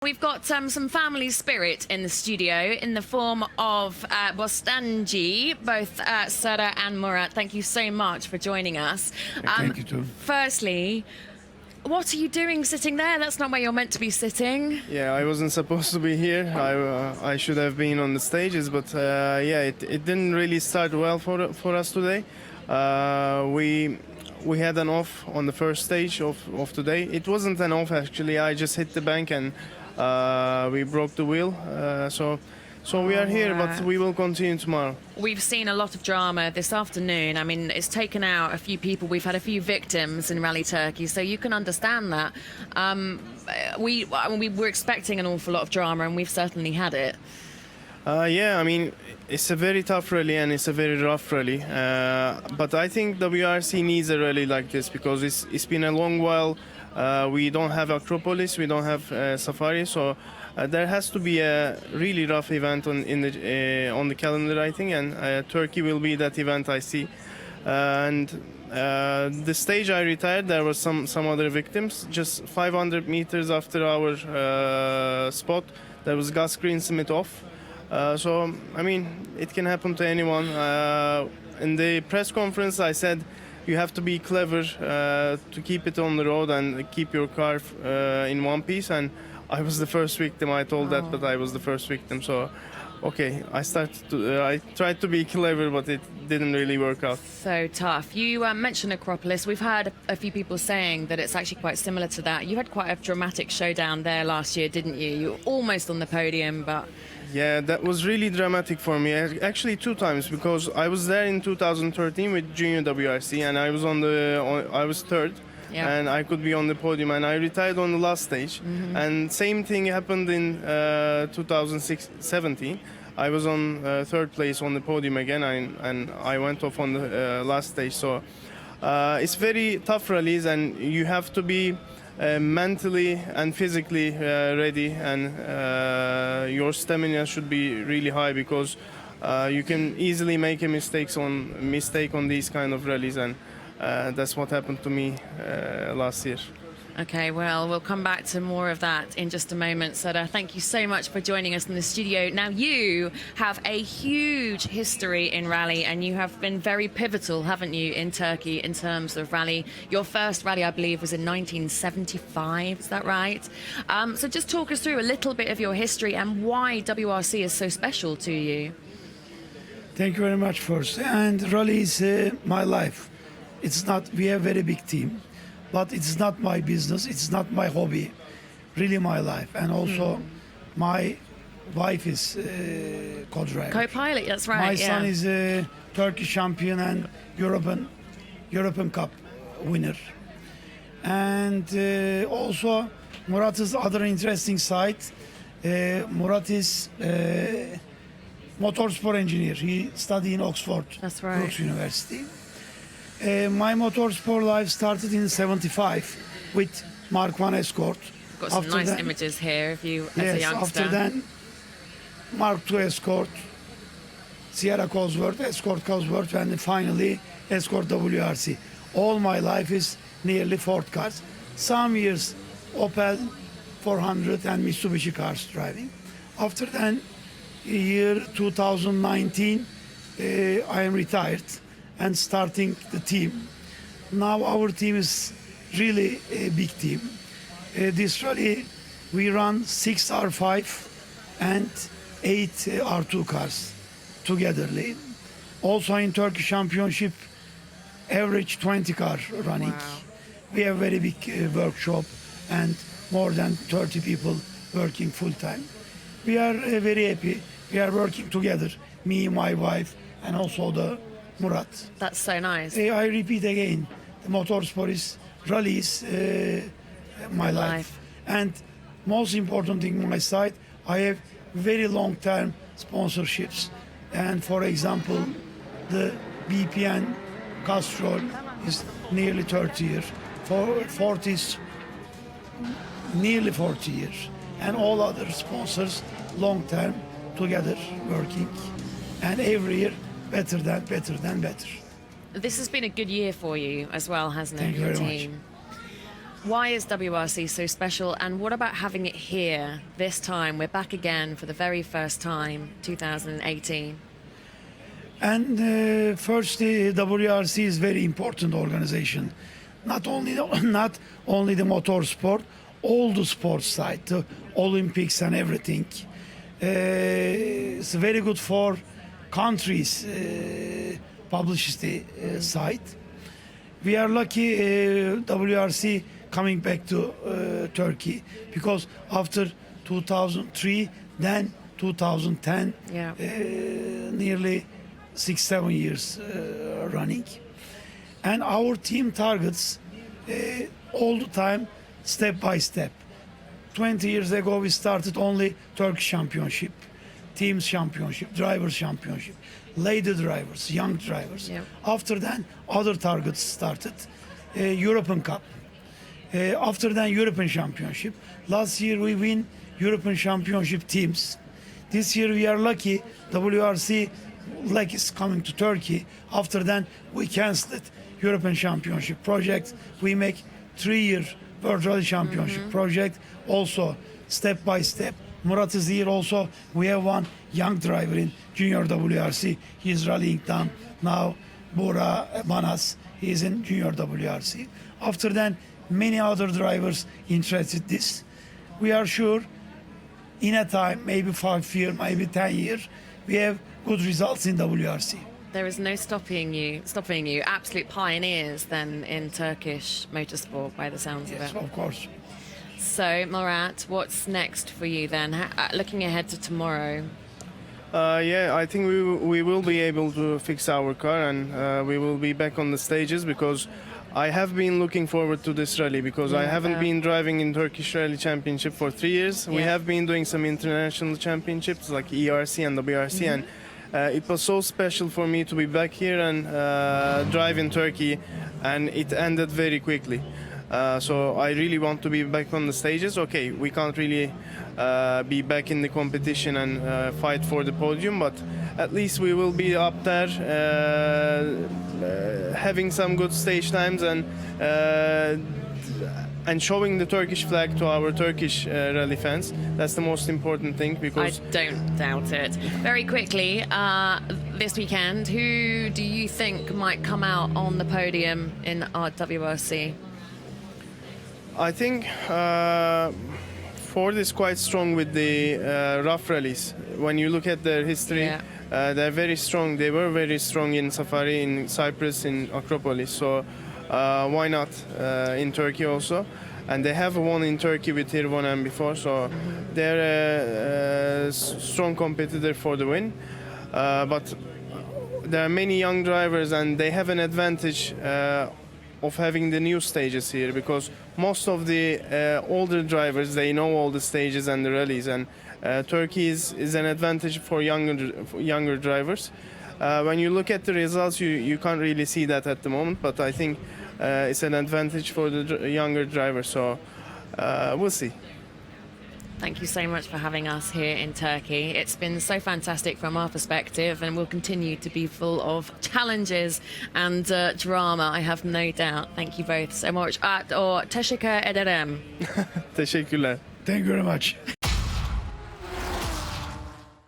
We've got some family spirit in the studio in the form of Bostanci, both Serdar and Murat. Thank you so much for joining us. Thank you too. Firstly, what are you doing sitting there? That's not where you're meant to be sitting. Yeah, I wasn't supposed to be here. I should have been on the stages, but yeah, it didn't really start well for us today. We had an off on the first stage of today. It wasn't an off actually. I just hit the bank and we broke the wheel. So we are here, but we will continue tomorrow. We've seen a lot of drama this afternoon. I mean, it's taken out a few people. We've had a few victims in Rally Turkey, so you can understand that. We were expecting an awful lot of drama, and we've certainly had it. Yeah, I mean, it's a very tough rally and it's a very rough rally. But I think WRC needs a rally like this because it's been a long while. We don't have Acropolis, we don't have Safari, so there has to be a really rough event on the calendar, I think, and Turkey will be that event, I see. And the stage I retired, there were some other victims. Just 500 meters after our spot, there was Gus Greensmith off. So, I mean, it can happen to anyone. In the press conference, I said, you have to be clever to keep it on the road and keep your car in one piece. And I was the first victim. I told that, but I was the first victim. So, okay, I tried to be clever, but it didn't really work out. So tough. You mentioned Acropolis. We've heard a few people saying that it's actually quite similar to that. You had quite a dramatic showdown there last year, didn't you? You were almost on the podium, but... Yeah, that was really dramatic for me. Actually, two times, because I was there in 2013 with Junior WRC, and I was I was third, and I could be on the podium, and I retired on the last stage. And same thing happened in 2017. I was on third place on the podium again, and I went off on the last stage. So it's very tough rallies, and you have to be mentally and physically ready, and your stamina should be really high because you can easily make a mistake on these kind of rallies, and that's what happened to me last year. Okay, well, we'll come back to more of that in just a moment. Serdar, thank you so much for joining us in the studio. Now, you have a huge history in rally, and you have been very pivotal, haven't you, in Turkey in terms of rally. Your first rally, I believe, was in 1975, is that right? So just talk us through a little bit of your history and why WRC is so special to you. Thank you very much, first. And rally is my life. It's not, we have a very big team. But it's not my business, it's not my hobby, really my life. And also my wife is co-driver. Co-pilot, that's right. My son is a Turkish champion and European Cup winner. And also Murat's other interesting side, Murat is motorsport engineer. He studied in Oxford, that's right. Brooks University. My motorsport life started in '75 with Mark I Escort. Got some nice images here of you as a youngster. After then, Mark II Escort, Sierra Cosworth, Escort Cosworth, and finally Escort WRC. All my life is nearly Ford cars. Some years Opel 400 and Mitsubishi cars driving. After then, year 2019, I am retired and starting the team. Now our team is really a big team. This rally, we run 6 R5 and 8 R2 cars togetherly. Also in Turkish Championship, average 20 car running. Wow. We have very big workshop and more than 30 people working full time. We are very happy. We are working together, me, my wife, and also the Murat. That's so nice. I repeat again, the motorsport is rally is my life. And most important thing on my side, I have very long-term sponsorships. And for example, the BPN Castrol is nearly 30 years. Ford is nearly 40 years. And all other sponsors long-term together working. And every year better than better. This has been a good year for you as well, hasn't it? Thank you very team? much. Why is WRC so special, and what about having it here this time? We're back again for the very first time, 2018. And firstly, WRC is very important organization. Not only the motorsport, all the sports side, the Olympics and everything. It's very good for countries publicity side. We are lucky WRC coming back to Turkey, because after 2003, then 2010, Yeah. Nearly 6-7 years running. And our team targets all the time, step by step. 20 years ago, we started only Turkish Championship, Teams Championship, Drivers Championship, lady drivers, young drivers. Yeah. After that, other targets started, European Cup. After that, European Championship. Last year, we win European Championship teams. This year, we are lucky, WRC leg is coming to Turkey. After that, we canceled European Championship project. We make 3-year World Rally Championship project. Also, step by step. Murat is here also. We have one young driver in Junior WRC. He is rallying down now. Bora Manas, he is in Junior WRC. After that, many other drivers interested this. We are sure in a time, maybe 5 years, maybe 10 years, we have good results in WRC. There is no stopping you. Absolute pioneers then in Turkish motorsport, by the sounds Yes, of it. of course. So, Murat, what's next for you then? Looking ahead to tomorrow. Yeah, I think we will be able to fix our car, and we will be back on the stages, because I have been looking forward to this rally, because I haven't been driving in Turkish Rally Championship for 3 years. We have been doing some international championships like ERC and WRC, and it was so special for me to be back here and drive in Turkey, and it ended very quickly. So I really want to be back on the stages. Okay, we can't really be back in the competition and fight for the podium, but at least we will be up there having some good stage times and showing the Turkish flag to our Turkish rally fans. That's the most important thing, I because don't doubt it. Very quickly, this weekend, who do you think might come out on the podium in our WRC? I think Ford is quite strong with the rough rallies. When you look at their history, they're very strong. They were very strong in Safari, in Cyprus, in Acropolis. So why not in Turkey also? And they have won in Turkey with Hirvonen before, so they're a strong competitor for the win. But there are many young drivers, and they have an advantage of having the new stages here, because most of the older drivers, they know all the stages and the rallies, and Turkey is an advantage for younger drivers. When you look at the results, you can't really see that at the moment, but I think it's an advantage for the younger drivers, so we'll see. Thank you so much for having us here in Turkey. It's been so fantastic from our perspective, and will continue to be full of challenges and drama, I have no doubt. Thank you both so much. Teşekkür ederim. Teşekkürler. Thank you very much.